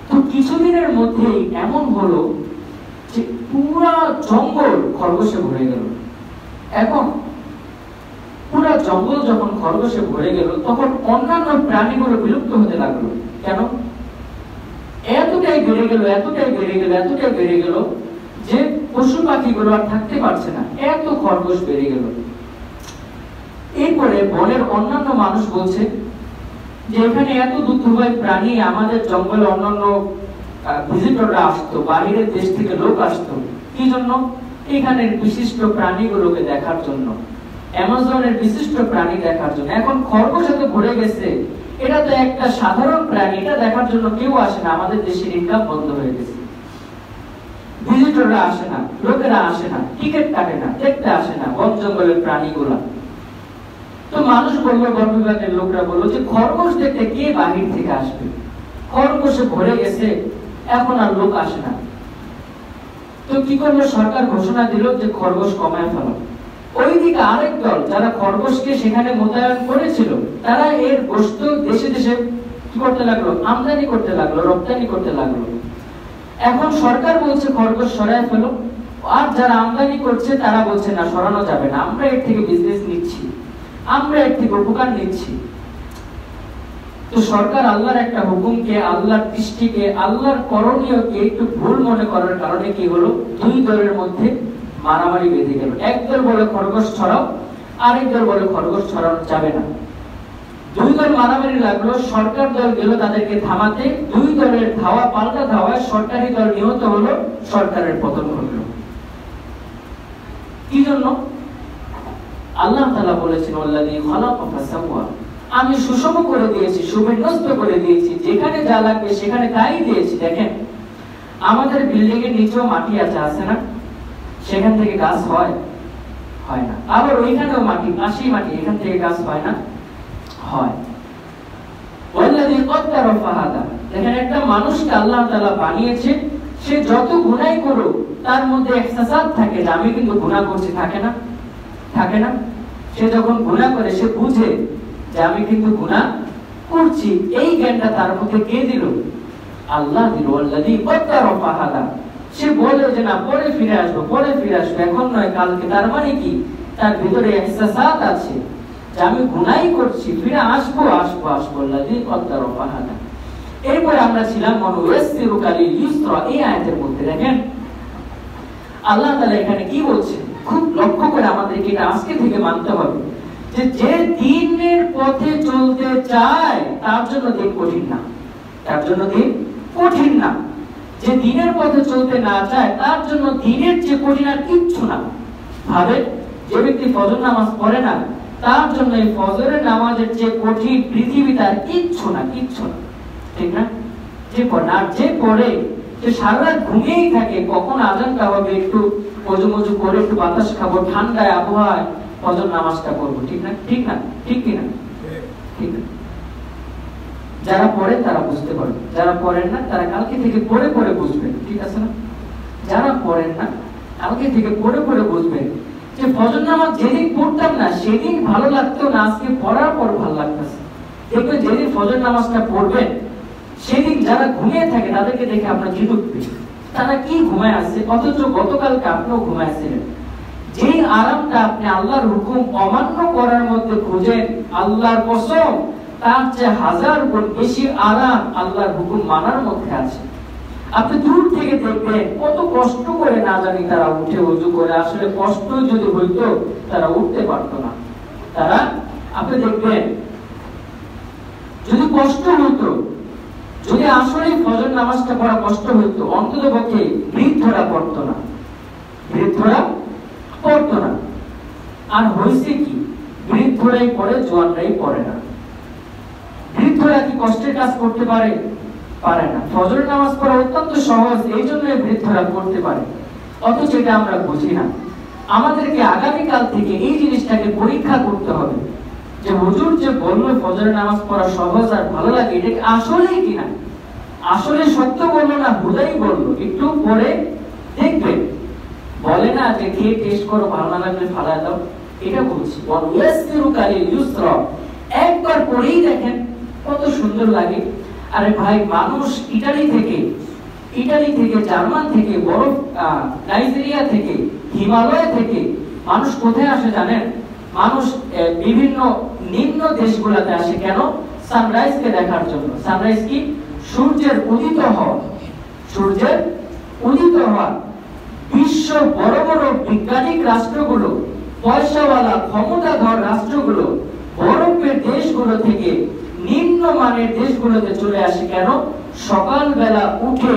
তো কিছুদিনের মধ্যেই এমন হলো যে পুরা জঙ্গল খরগোশে ভরে গেল। এখন পুরা জঙ্গল যখন খরগোশে ভরে গেল, তখন অন্যান্য প্রাণীগুলো বিলুপ্ত হতে লাগলো। কেন? এতটাই বেড়ে গেল, এতটাই বেড়ে গেল, এতটাই বেড়ে গেল যে পশু পাখিগুলো আর থাকতে পারছে না, এত খরগোশ বেড়ে গেল। এরপরে বনের অন্যান্য মানুষ বলছে যে এখানে এত দুধুভাই প্রাণী, আমাদের জঙ্গলে অন্যান্য ভিজিটররা আসতো, বাইরের দেশ থেকে লোক আসতো, কি জন্য? এখানের বিশিষ্ট প্রাণীগুলোকে দেখার জন্য, অ্যামাজনের বিশিষ্ট প্রাণী দেখার জন্য। এখন খরগোশ এত ভরে গেছে, এটা তো একটা সাধারণ প্রাণী, এটা দেখার জন্য কেউ আসে না, আমাদের দেশের ইনকাম বন্ধ হয়ে গেছে, ভিজিটররা আসে না, লোকেরা আসে না, টিকিট কাটে না, দেখতে আসে না বন জঙ্গলের প্রাণীগুলা। তো মানুষ বললো, বন বিভাগের লোকরা বললো যে খরগোশ দেখতে কে বাহির থেকে আসবে, খরগোশে ভরে গেছে, এখন আর লোক আসে না। তো কি করলো? সরকার ঘোষণা দিল যে খরগোশ কমায় ফেলো। ওইদিকে আরেক দল যারা খরগোশকে সেখানে মোতায়েন করেছিল, তারা এর গোশত দেশে দেশে কি করতে লাগলো? আমদানি করতে লাগলো, রপ্তানি করতে লাগলো। এখন সরকার বলছে খরগোশ সরায় ফেলো, আর যারা আমদানি করছে তারা বলছে না, সরানো যাবে না, আমরা এর থেকে বিজনেস নিচ্ছি, আমরা এর থেকে উপকার নিচ্ছি। তো সরকার আল্লাহর একটা হুকুমকে, আল্লাহর দৃষ্টিকে, আল্লাহর করণীয়কে একটু ভুল মনে করার কারণে কি হলো? দুই দলের মধ্যে মারামারি বেঁধে গেল। একদল বলে খরগোশ ছড়াও, আরেক দল বলে খরগোশ ছড়ানো যাবে না। দুই দল মারামারি লাগলো, সরকার দল গেল তাদেরকে থামাতে, দুই দলের ধাওয়া পাল্টা ধাওয়ায় সরকারি দল নিহত হলো, সরকারের পতন ঘটলো। কি জন্য? আল্লাহ তাআলা বলেছেন আল্লাযী খালাকা ফাসাওয়া, আমি সুষম করে দিয়েছি, সুবিন্যস্ত করে দিয়েছি, যেখানে যা লাগবে সেখানে তাই দিয়েছি। দেখেন আমাদের বিল্ডিং এর নিচেও মাটি আছে না? সেখান থেকে গাছ হয় না। আবার ওইখানেও মাটি, পাশেই মাটি, এখান থেকে গাছ হয় না? হয়। ওয়াল্লাযী কদ্দারা ফাহাদা, দেখেন একটা মানুষকে আল্লাহ তাআলা বানিয়েছে, সে যত গুনাহ করুক তার মধ্যে ইহসাসাত থাকে যে আমি কিন্তু গুনাহ করছি, থাকে না? থাকে না? সে যখন গুনাহ করে সে বুঝে যে আমি কিন্তু গুনাহ করছি, এই জ্ঞানটা তার মধ্যে কে দিল? আল্লাহ দিল। ওয়াল্লাযী কদ্দারা ফাহাদা, সে বলে যে না পরে ফিরে আসবো, পরে ফিরে আসবো, এখন নয় কালকে। তার মানে কি? তার ভিতরে ইহসাসাত আছে যে আমি গুনাহই করছি, ফিরে আসবো আসবো আসবো। আল্লাযী কদ্দারা ফাহাদা। এরপর আমরা ছিলাম ওয়ানুয়াসসিরুকা লিল ইউসরা, এই আয়াতের মধ্যে দেখেন আল্লাহ তাআলা এখানে কি বলছেন, খুব লক্ষ্য করে আমাদেরকে এটা আজকে থেকে মানতে হবে যে যে দ্বীনের পথে চলতে চায় তার জন্য দিন কঠিন না, তার জন্য দিন কঠিন না। যে দ্বীনের পথে চলতে না চায় তার জন্য দ্বীনের চেয়ে কঠিন আর কিচ্ছু না। ভাবে যে ব্যক্তি ফজর নামাজ পড়ে না, তার জন্য এই ফজরের নামাজের চেয়ে কঠিন পৃথিবীতে আর কিচ্ছু না, কিচ্ছু না, ঠিক না? যে পড়ে না, যে পড়ে, যে সারা রাত ঘুমিয়েই থাকে, কখন আজানটা হবে, একটু ওযু মজু করে একটু বাতাস খাবো, ঠান্ডায় আবহাওয়ায় ফজর নামাজটা করবো, ঠিক না? ঠিক না? ঠিক কি না? ঠিক না? যারা পড়েন তারা বুঝতে পারবে, যারা পড়েন না তারা কালকে থেকে পড়ে পড়ে বুঝবেন, ঠিক আছে না? যারা পড়েন না কালকে থেকে পড়ে পড়ে বুঝবেন যে ফজর নামাজ যেদিন পড়তাম না সেদিন ভালো লাগতো না, আজকে পড়ার পর ভালো লাগতেছে। দেখবেন যেদিন ফজর নামাজটা পড়বেন সেদিন যারা ঘুমিয়ে থাকে তাদেরকে দেখে আপনার জিদ উঠবে, তারা কি ঘুমায় আছে, অথচ গতকালকে আপনিও ঘুমায় ছিলেন। যেই আরামটা আপনি আল্লাহর হুকুম অমান্য করার মধ্যে খুঁজেন, আল্লাহর কসম তার চেয়ে 1000 গুণ বেশি আরাম আল্লাহর হুকুম মানার মধ্যে আছে। আপনি দূর থেকে দেখবেন কত কষ্ট করে না জানি তারা উঠে ওযু করে, আসলে কষ্ট যদি হইতো তারা উঠতে পারতো না। তারা, আপনি দেখবেন যদি কষ্ট হইতো, যদি আসলে ফজর নামাজটা পড়া কষ্ট হইতো, অন্ততপক্ষে বৃদ্ধরা পড়তো না, বৃদ্ধরা পড়তো না। আর হয়েছে কি, বৃদ্ধরাই পড়ে, জওয়ানরাই পড়ে না। বৃদ্ধরা কি কষ্টের কাজ করতে পারে? পারে না। ফজর নামাজ পড়া অত্যন্ত সহজ, এই জন্য বৃদ্ধরা করতে পারে, অথচ এটা আমরা বুঝি না। আমাদেরকে আগামীকাল থেকে এই জিনিসটাকে পরীক্ষা করতে হবে যে হুজুর যে বললো ফজর নামাজ পড়া সহজ আর ভালো লাগে, এটা আসলেই কিনা, আসলে সত্য বললো না হুদাই বললো, একটু পরে দেখবেন। বলে না যে খেয়ে টেস্ট করো, ভালো না লাগলে ফালা দাও, এটা বলছি। ওয়ানুয়াসসিরুকা লিল ইউসরা, একবার পড়েই দেখেন কত সুন্দর লাগে। আরে ভাই, মানুষ ইটালি থেকে, জার্মান থেকে, বরফ নাইজেরিয়া থেকে, হিমালয় থেকে মানুষ কোথায় আসে জানেন? মানুষ বিভিন্ন নিম্ন দেশগুলোতে আসে কেন? সানরাইজকে দেখার জন্য। সানরাইজ কি? সূর্যের উদিত হওয়া। সূর্যের উদিত হওয়া। বিশ্ব বড় বড় বিজ্ঞানিক রাষ্ট্রগুলো, পয়সাওয়ালা ক্ষমতাধর রাষ্ট্রগুলো বরফের দেশগুলো থেকে নিম্ন মানের দেশগুলোতে চলে আসে কেন? সকালবেলা উঠে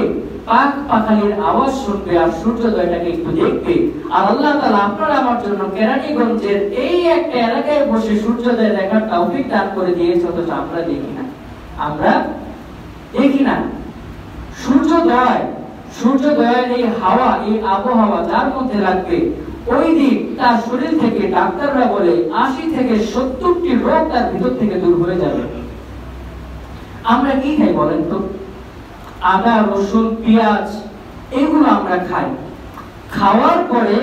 পাখ পাখালির আওয়াজ শুনবে আর সূর্যোদয়টাকে একটু দেখবে। আর আল্লাহ তাআলা আপনার আমার জন্য কেরানীগঞ্জের এই একটা এলাকায় বসে সূর্যোদয় দেখার তৌফিক দান করে দিয়েছে, অথচ আমরা দেখি না। আমরা দেখি না। সূর্যোদয়ের এই হাওয়া, এই আবহাওয়া যার মধ্যে লাগবে, ওই দিন তার শরীর থেকে ডাক্তাররা বলে 80 থেকে 70টি রোগ তার ভিতর থেকে দূর হয়ে যাবে। আমরা কি খাই বলেন তো? আদা, রসুন, পেঁয়াজ এগুলো আমরা খাই। খাওয়ার পরে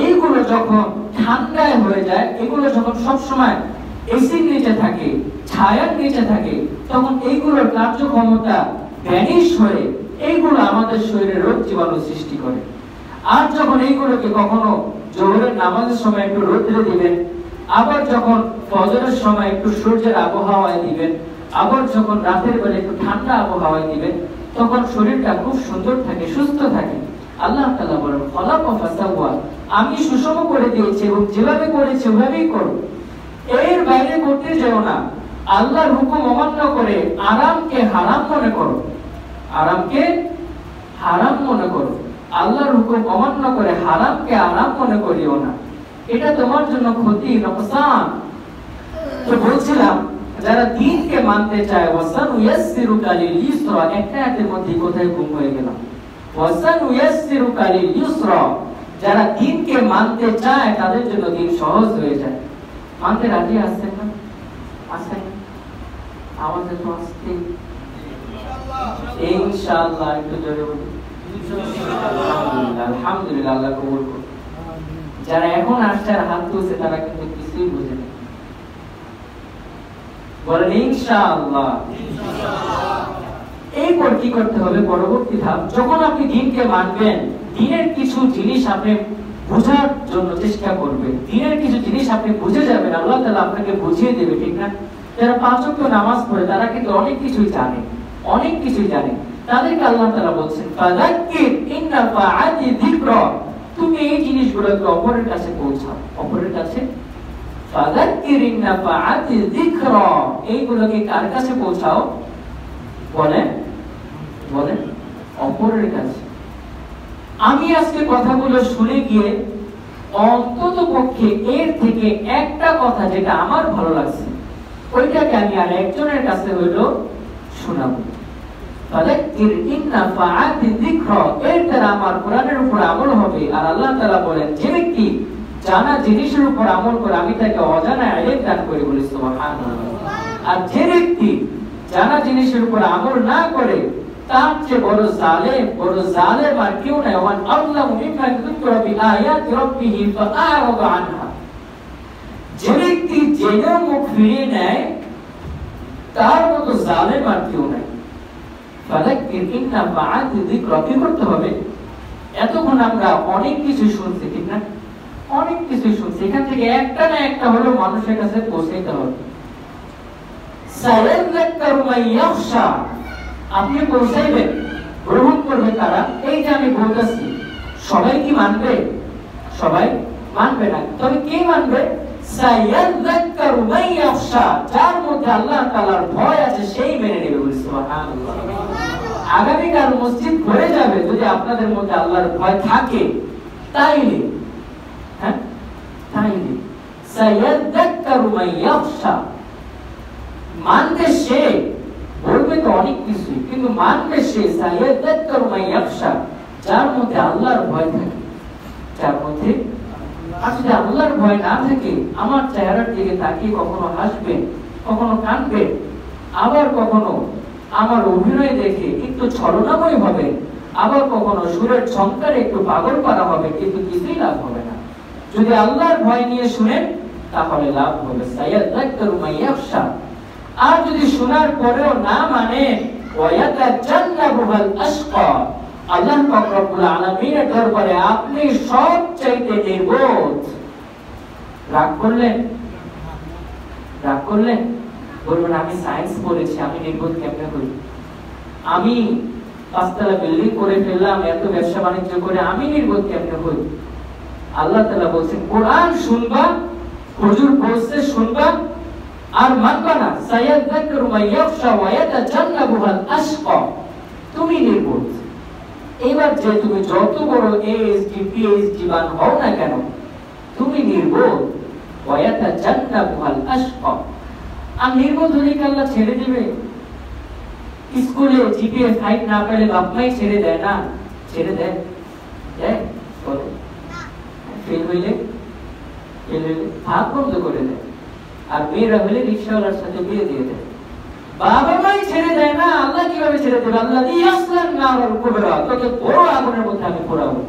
এইগুলো যখন ঠান্ডায় হয়ে যায়, এগুলো যখন সবসময় এসির নিচে থাকে, ছায়ার নিচে থাকে, তখন এইগুলোর কার্যক্ষমতা ভ্যানিশ হয়ে এইগুলো আমাদের শরীরে রোগ জীবাণু সৃষ্টি করে। আর যখন এইগুলোকে কখনো জোহরের নামাজের সময় একটু রোদ্রে দিবেন, আবার যখন ফজরের সময় একটু সূর্যের আবহাওয়ায় দিবেন, আবার যখন রাতের বেলা একটু ঠান্ডা আবহাওয়ায় দিবেন, তখন শরীরটা খুব সুন্দর থাকে, সুস্থ থাকে। আল্লাহ তাআলা বলেন, খলাকা ফাসাওয়া, আমি সুষম করে দিয়েছি এবং যেভাবে করেছি ওভাবেই করো। এর বাইরে করতে যেও না। আল্লাহর হুকুম অমান্য করে আরামকে হারাম মনে করো। আরামকে হারাম মনে করো। আল্লাহর হুকুম অমান্য করে হারামকে আরাম মনে করিও না। এটা তোমার জন্য ক্ষতি, নোকসান। তো বলছিলাম, যারা দ্বীনকে মানতে চায়, ওয়াসানুয়াসসিরুকা লিল ইউসরা, একটা আয়াতের মধ্যে কোথায় গুম হয়ে গেলাম? ওয়াসানুয়াসসিরুকা লিল ইউসরা, যারা দ্বীনকে মানতে চায় তাদের জন্য দ্বীন সহজ হয়ে যায়। মানতে রাজি আছেন না? আছেন? আমাদের তো আসতে ইনশাআল্লাহ, একটু জোরে বলুন ইনশাআল্লাহ। আলহামদুলিল্লাহ, আল্লাহ কবুল করুন। যারা এখন আসছে আর হাত তুলছে তারা কিন্তু কিছুই বুঝে না। বলেন ইনশাআল্লাহ। এরপর কি করতে হবে? পরবর্তী ধাপ, যখন আপনি দ্বীনকে মানবেন, দ্বীনের কিছু জিনিস আপনি বোঝার জন্য চেষ্টা করবেন। দ্বীনের কিছু জিনিস আপনি বুঝে যাবেন, আল্লাহ তাআলা আপনাকে বুঝিয়ে দেবে, ঠিক না? যারা 5 ওয়াক্ত নামাজ পড়ে তারা কিন্তু অনেক কিছুই জানে, অনেক কিছুই জানে। তাদেরকে আল্লাহ তাআলা বলছেন, ফাযাক্কির ইন্না ফাআতি যিকরা, তুমি এই জিনিসগুলোকে অপরের কাছে পৌঁছাও। অপরের কাছে ফাযাক্কির ইন্না ফাআতি যিকরা, এইগুলোকে কার কাছে পৌঁছাও? বলেন বলেন, অপরের কাছে। আমি আজকে কথাগুলো শুনে গিয়ে অন্তত পক্ষে এর থেকে একটা কথা যেটা আমার ভালো লাগছে, ওইটাকে আমি আর একজনের কাছে হইলো শোনাবো। ফাযাক্কির ইন্না ফাআতি যিকরা, এর দ্বারা আমার কোরআনের উপর আমল হবে। আর আল্লাহ তাআলা বলেন, যে ব্যক্তি জানা জিনিসের উপর আমল করে আমি তাকে অজানা ইলম দান করি, বলি সুবহানাল্লাহ। আর যে ব্যক্তি জানা জিনিসের উপর আমল না করে তার চেয়ে বড় জালেম আর কেউ নাই। ওয়ান আল্লাহু মিম্মান যুকিরা বিআয়াতি রাব্বিহি ফাআরাদা আনহা, যে ব্যক্তি জেনে মুখ ফিরিয়ে নেয় তার মতো জালেম আর কেউ নাই। ফাযাক্কির ইন্না ফাআতি যিকরা, কি করতে হবে? এতক্ষণ আমরা অনেক কিছু শুনছি, ঠিক না? অনেক কিছু শুনছি। এখান থেকে একটা না একটা হলো মানুষের কাছে পৌঁছাইতে হবে। সায়াযাক্কারু মান ইয়াখশা, আপনি পৌঁছাইবেন, গ্রহণ করবে তারা। এই যে আমি বলতেছি, সবাই কি মানবে? সবাই মানবে না। তবে কে মানবে? সায়াযাক্কারু মান ইয়াখশা, যার মধ্যে আল্লাহ তাআলার ভয় আছে সেই মেনে নেবে, বলি সুবহানাল্লাহ। আগামীকাল মসজিদ ভরে যাবে যদি আপনাদের মধ্যে আল্লাহর ভয় থাকে, তাইলে হ্যাঁ, তাইলে সায়াযাক্কারু মান ইয়াখশা, মানবে সে, বলবে তো অনেক কিছু, কিন্তু মানবে সে সায়াযাক্কারু মান ইয়াখশা, যার মধ্যে আল্লাহর ভয় থাকে, যার মধ্যে। আর যদি আল্লাহর ভয় না থাকে, আমার চেহারার দিকে তাকিয়ে কখনো হাসবে, কখনো কাঁদবে, আবার কখনো আমার অভিনয় দেখে একটু ছলনাময় হবে, আবার কখনো সুরের ঝংকারে একটু পাগল করা হবে, কিন্তু কিছুই লাভ হবে না। যদি আল্লাহর ভয় নিয়ে শুনেন তাহলে লাভ হবে। সায়াযাক্কারু মান ইয়াখশা। আর যদি শোনার পরেও না মানে ওয়ায়াতাজান্নাবুল আশকা, আল্লাহ পাক রব্বুল আলামিনের দরবারে আপনি সবচাইতে নির্বোধ। রাগ করলেন? বলবেন আমি সায়েন্স পড়েছি, আমি নির্বোধ কেমনে হই? আমি 5 তলা বিল্ডিং করে ফেললাম, এত ব্যবসা বাণিজ্য করে, আমি নির্বোধ কেমনে হই? আল্লাহ তাআলা বলেন কোরআন শুনবা, হুজুর বলছে শুনবা আর মানবা না। সায়াযাক্কারু মান ইয়াখশা ওয়া ইয়াতাজান্নাবুল আশকা, তুমি নির্বোধ। এবার যে তুমি যত বড় এএসডি পিএইচডি বান হও না কেন, তুমি নির্বোধ। ওয়া ইয়াতাজান্নাবুল আশকা, আর নির্বোধ হলে কি আল্লাহ ছেড়ে দিবে? স্কুলে জিপিএ 5 না পেলে বাপ মাই ছেড়ে দেয় না? ছেড়ে দেয়? ফেল হইলে ভাগ বন্ধ করে দেয়। আর মেয়েরা হলে রিক্সাওয়ালার সাথে বিয়ে দিয়ে দেয়। বাবা মাই ছেড়ে দেয় না, আল্লাহ কিভাবে ছেড়ে দেবে? আল্লাহ ইয়াসলান নারুল কুবরা, তোকে বড় আগুনের মধ্যে আমি পোড়াবো।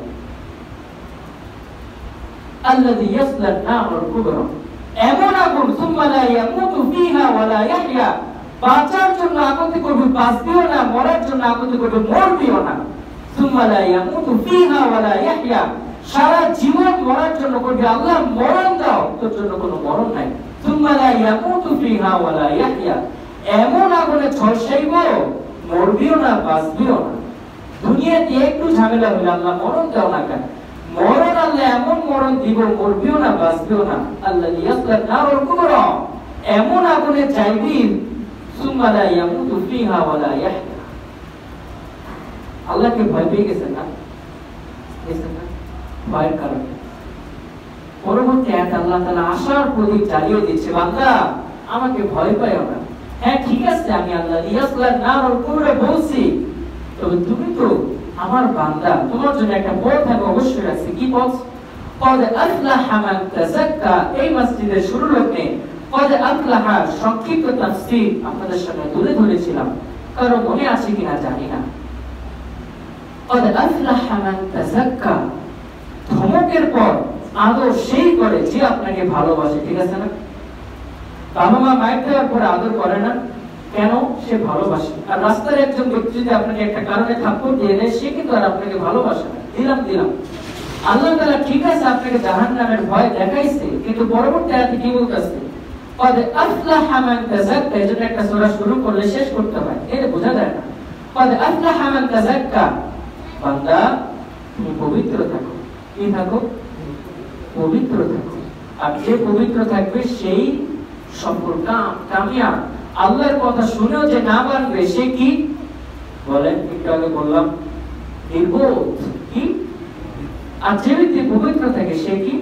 আল্লাযী ইয়াসলান নারুল কুবরা, এমন আগুন সুম্মা লা ইয়ামুতু ফিহা ওয়া লা ইয়াহইয়া, বাঁচার জন্য আগতে করবে, বাঁচবেও না, মরার জন্য আগতে করবে, মরবেও না। সুম্মা লা ইয়ামুতু ফিহা ওয়া লা ইয়াহইয়া, সারা জীবন মরার জন্য করবে, আল্লাহ মরণ দাও, তোর জন্য কোনো মরণ নাই। সুম্মা লা ইয়ামুতু ফিহা ওয়া লা ইয়াহইয়া, এমন আগুনে ঝলসাইব, মরবেও না, বাঁচবেও না। দুনিয়াতে একটু ঝামেলা হলে আল্লাহ মরণ দাও না কেন? মরণ আল্লাহ এমন মরণ দিব, মরবেও না, বাঁচবেও না। আল্লাহ ইয়াসলান নারুল কুবরা, এমন আগুনে যাইবি, সুম্মা লা ইয়ামুতু ফিহা ওয়া লা ইয়াহইয়া। আল্লাহকে ভয় পেয়ে গেছেন না? ভয়ের কারণে পরবর্তী আয়াত আল্লাহ তাআলা আশার প্রদীপ জ্বালিয়ে দিচ্ছে, বান্দা আমাকে ভয় পাইও না। হ্যাঁ ঠিক আছে, আমি আল্লাহ ইয়াসলান নারুল কুবরা বলছি, তবে তুমি তো আমার বান্দা, তোমার জন্য একটা পথ আমি অবশ্যই রাখছি। কি পথ? ক্বাদ আফলাহা মান তাযাক্কা, এই মসজিদের শুরু লগ্নে ক্বাদ আফলাহা সংক্ষিপ্ত তাফসীর আপনাদের সামনে তুলে ধরেছিলাম, কারো মনে আছে কিনা জানি না। ক্বাদ আফলাহা মান তাযাক্কা, ধমকের পর আদর সেই করে যে আপনাকে ভালোবাসে। ঠিক আছে না? বাবা মা মায়ের দেওয়ার পরে আদর করে না কেন? সে ভালোবাসে। আর রাস্তার একজন ব্যক্তি যদি আপনাকে একটা কারণে থাপ্পড় দিয়ে দেয়, সে কিন্তু আর আপনাকে ভালোবাসে না। দিলাম আল্লাহ তাআলা ঠিক আছে আপনাকে জাহান্নামের ভয় দেখাইছে, কিন্তু পরবর্তী আয়াতে কি বলতেছে? ক্বাদ আফলাহা মান তাযাক্কা, এজন্য একটা সূরা শুরু করলে শেষ করতে হয়, এটা বোঝা যায় না। ক্বাদ আফলাহা মান তাযাক্কা, বান্দা তুমি পবিত্র থাকো। কি থাকো? পবিত্র থাকো। আর যে পবিত্র থাকবে সেই সফল কামিয়াব। আল্লাহর কথা শুনেও যে না মানবে সে কি বলেন? একটু আগে বললাম নির্বোধ। কি? আর যে ব্যক্তি পবিত্র থাকে সে কি?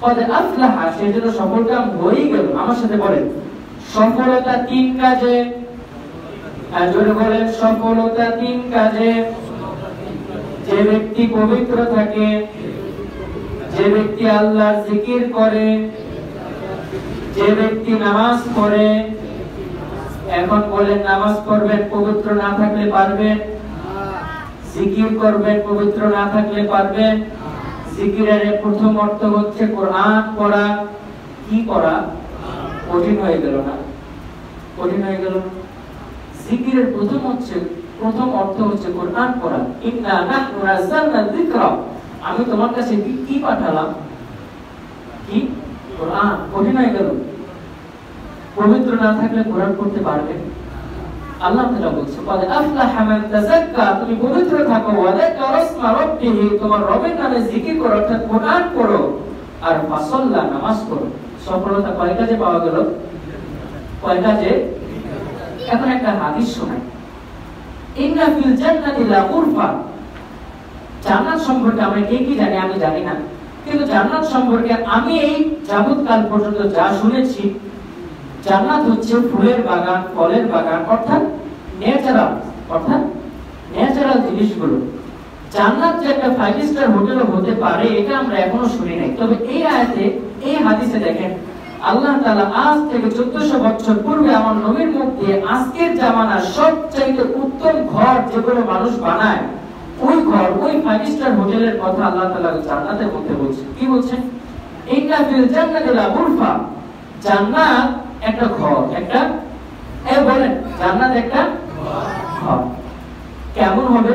ক্বাদ আফলাহা, সে যেন সফল কাম হয়ে গেল। আমার সাথে বলেন সফলতা 3 কাজে। আর জোরে বলেন সফলতা 3 কাজে। যে ব্যক্তি পবিত্র থাকে, যে ব্যক্তি আল্লাহর জিকির করে, যে ব্যক্তি নামাজ পড়ে। এখন বলেন নামাজ পড়বেন, পবিত্র না থাকলে পারবেন? জিকির করবেন, পবিত্র না থাকলে পারবেন? জিকিরের প্রথম অর্থ হচ্ছে কোরআন পড়া। কি পড়া? কঠিন হয়ে গেল না? কঠিন হয়ে গেল? জিকিরের প্রথম অর্থ হচ্ছে কোরআন পড়া। ইন্না নাহনু নাযালনা যিকরা, আমি তোমার কাছে কি পাঠালাম? কি? কোরআন। কঠিন হয়ে গেল? পবিত্র না থাকলে কোরআন পড়তে পারবে? আল্লাহ তাআলা বলছে ক্বাদ আফলাহা মান তাযাক্কা, তুমি পবিত্র থাকো। ওয়া যাকারা ইসমা রাব্বিহি, তোমার রবের নামে জিকির করো, অর্থাৎ কোরআন পড়ো। আর ফাসাল্লা, নামাজ পড়ো। সফলতা কয় কাজে পাওয়া গেল? কয় কাজে? এখন একটা হাদিস শোনাই। ইন্না ফিল জান্নাতি লা গুরফা, জান্নাত সম্পর্কে আমরা কে কি জানি? আমি জানি না, কিন্তু জান্নাত সম্পর্কে আমি এই যাবৎকাল পর্যন্ত যা শুনেছি, জান্নাত হচ্ছে ফুলের বাগান, ফলের বাগান, অর্থাৎ ন্যাচারাল জিনিসগুলো। জান্নাত যে একটা 5 স্টার হোটেল হতে পারে এটা আমরা এখনো শুনি নাই। তবে এই আয়াতে, এই হাদিসে দেখেন আল্লাহ তাআলা আজ থেকে 1400 বছর পূর্বে আমার নবীর মুখ দিয়ে আজকের জামানার সবচেয়ে উত্তম ঘর যেগুলো মানুষ বানায়, ওই ঘর, ওই 5 স্টার হোটেলের কথা আল্লাহ তাআলা জান্নাতের মধ্যে বলছেন। কি বলছেন? ইন্না ফিল জান্নাতি লা গুরফা, জান্নাত একটা ঘর, একটা এই বলেন জান্নাত একটা ঘর। কেমন হবে?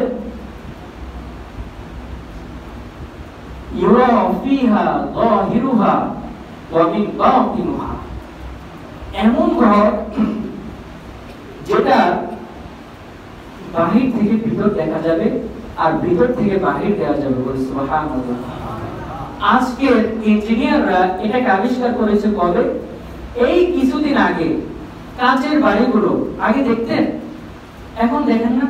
ইউরা ফিহা যাহিরুহা ওয়া মিন বাতিনুহা, এমন ঘর যেটা বাহির থেকে ভিতর দেখা যাবে আর ভিতর থেকে বাহির দেখা যাবে। বলে সুবহানাল্লাহ। আজকে ইঞ্জিনিয়াররা এটাকে আবিষ্কার করেছে কবে? এই কিছুদিন আগে। কাঁচের বাড়িগুলো আগে দেখতেন, এখন দেখেন না।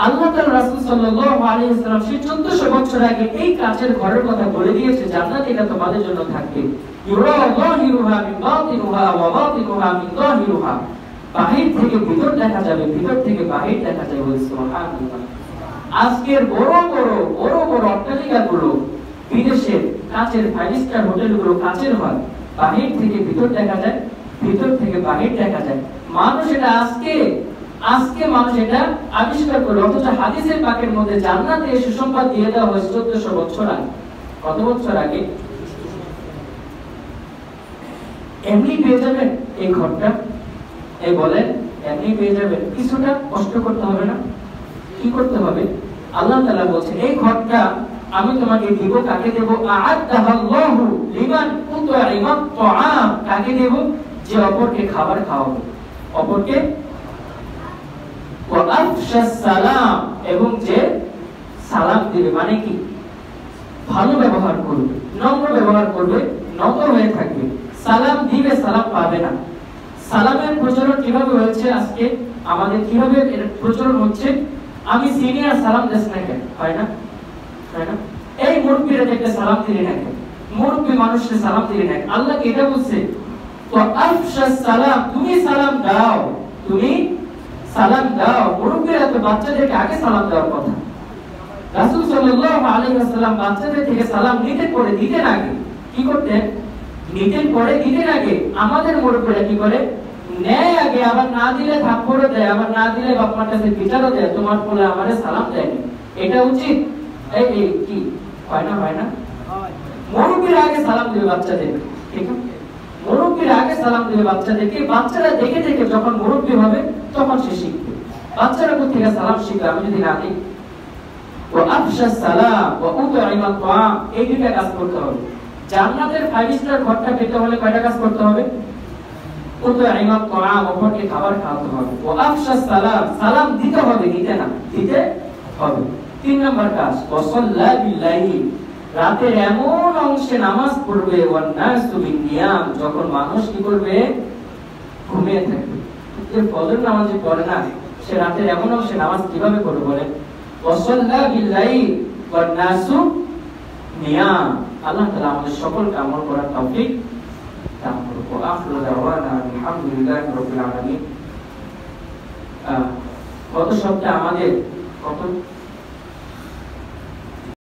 আল্লাহ তাআলা রাসূল সাল্লাল্লাহু আলাইহি ওয়াসাল্লাম সেই 1400 বছর আগে এই কাঁচের ঘরের কথা বলে দিয়েছে, জান্নাত এটা তোমাদের জন্য থাকবে। ইউরা যাহিরুহা মিন বাতিনুহা ওয়া বাতিনুহা মিন যাহিরুহা, বাহির থেকে ভিতর দেখা যাবে, ভিতর থেকে বাহির দেখা যাবে। সুবহানাল্লাহ। আজকের বড় বড় অট্টালিকাগুলো, বিদেশের কাঁচের 5 স্টার হোটেলগুলো কাঁচের হয়, বাহির থেকে ভিতর দেখা যায়, ভিতর থেকে বাহির দেখা যায়। মানুষ এটা আজকে মানুষ এটা আবিষ্কার করে, অথচ হাদিসের পাকের মধ্যে জান্নাতের সুসংবাদ দিয়ে দেওয়া হয়েছে 1400 বছর আগে। কত বছর আগে? এমনি পেয়ে যাবেন এই ঘরটা? এই বলেন এমনি পেয়ে যাবেন? কিছুটা কষ্ট করতে হবে না? কি করতে হবে? আল্লাহ তাআলা বলছেন এই ঘরটা আমি তোমাকে দেব। কাকে দেব? আ'আদাল্লাহু লিমান উতইমা তাআম, কাকে দেব? যে অপরকে খাবার খাওয়াবে, অপরকে ওয়া আফশাস সালাম, এবং যে সালাম দিবে। মানে কি? ভালো ব্যবহার করবে, নম্র ব্যবহার করবে, নম্র হয়ে থাকবে, সালাম দিবে, সালাম পাবে না। সালামের প্রচলন কিভাবে হয়েছে আজকে আমাদের? কিভাবে এর প্রচলন হচ্ছে? আমি সিনিয়র সালাম দেশ না কেন? হয় না? হয় না? এই মুরব্বিরা দেখতে সালাম দিলে না কেন? মুরব্বি মানুষকে সালাম দিলে না। আল্লাহ কি এটা বলছে? তো আফশাস সালাম, তুমি সালাম দাও, তুমি সালাম দাও। মুরব্বিরা তো বাচ্চাদেরকে আগে সালাম দেওয়ার কথা। রাসূল সাল্লাল্লাহু আলাইহি ওয়াসাল্লাম বাচ্চাদের থেকে সালাম নিতে পরে দিতেন আগে। কি করতেন? নিতেন পরে দিতেন আগে। আমাদের মুরব্বিরা কি করে? নেয় আগে, আবার না দিলে থাপ্পড়ও দেয়, আবার না দিলে বাপমার কাছে বিচারও দেয়, তোমার বলে আমারে সালাম দেয়নি। এটা উচিত? এই কি হয় না? হয় না? মুরব্বিরা আগে সালাম দিবে বাচ্চাদের, ঠিক আছে? মুরব্বিরা আগে সালাম দিবে বাচ্চাদেরকে। বাচ্চারা দেখে দেখে যখন মুরব্বি হবে তখন সে শিখবে। বাচ্চারা কোথা থেকে সালাম শিখবে আমি যদি না দিই? ওয়া আফশাস সালাম ওয়া উতইমা তাআম, এই দুইটা কাজ করতে হবে। জান্নাতের 5 স্টার ঘরটা পেতে হলে কয়টা কাজ করতে হবে? উতইমা তাআম, অপরকে খাবার খাওয়াতে হবে। ওয়া আফশাস সালাম, সালাম দিতে হবে, দিতে না, দিতে হবে। 3 নাম্বার কাজ ওয়া সাল্লা বিল্লাইল, রাতের এমন অংশে নামাজ পড়বে, ওয়ান নাসু বিনিয়াম, যখন মানুষ কি করবে? ঘুমিয়ে থাকবে। যে ফজর নামাজ পড়ে না, সে রাতের এমন অংশে নামাজ কিভাবে পড়বে বলেন? ওয়া সাল্লা বিল্লাইল ওয়ান নাসু নিয়াম। আল্লাহ তাআলা আমাদের সকলকে আমল করার তৌফিক দান করুন। ওয়া আখিরু দাওয়ানা আলহামদুলিল্লাহি রাব্বিল আলামিন। গত সপ্তাহে আমাদের কত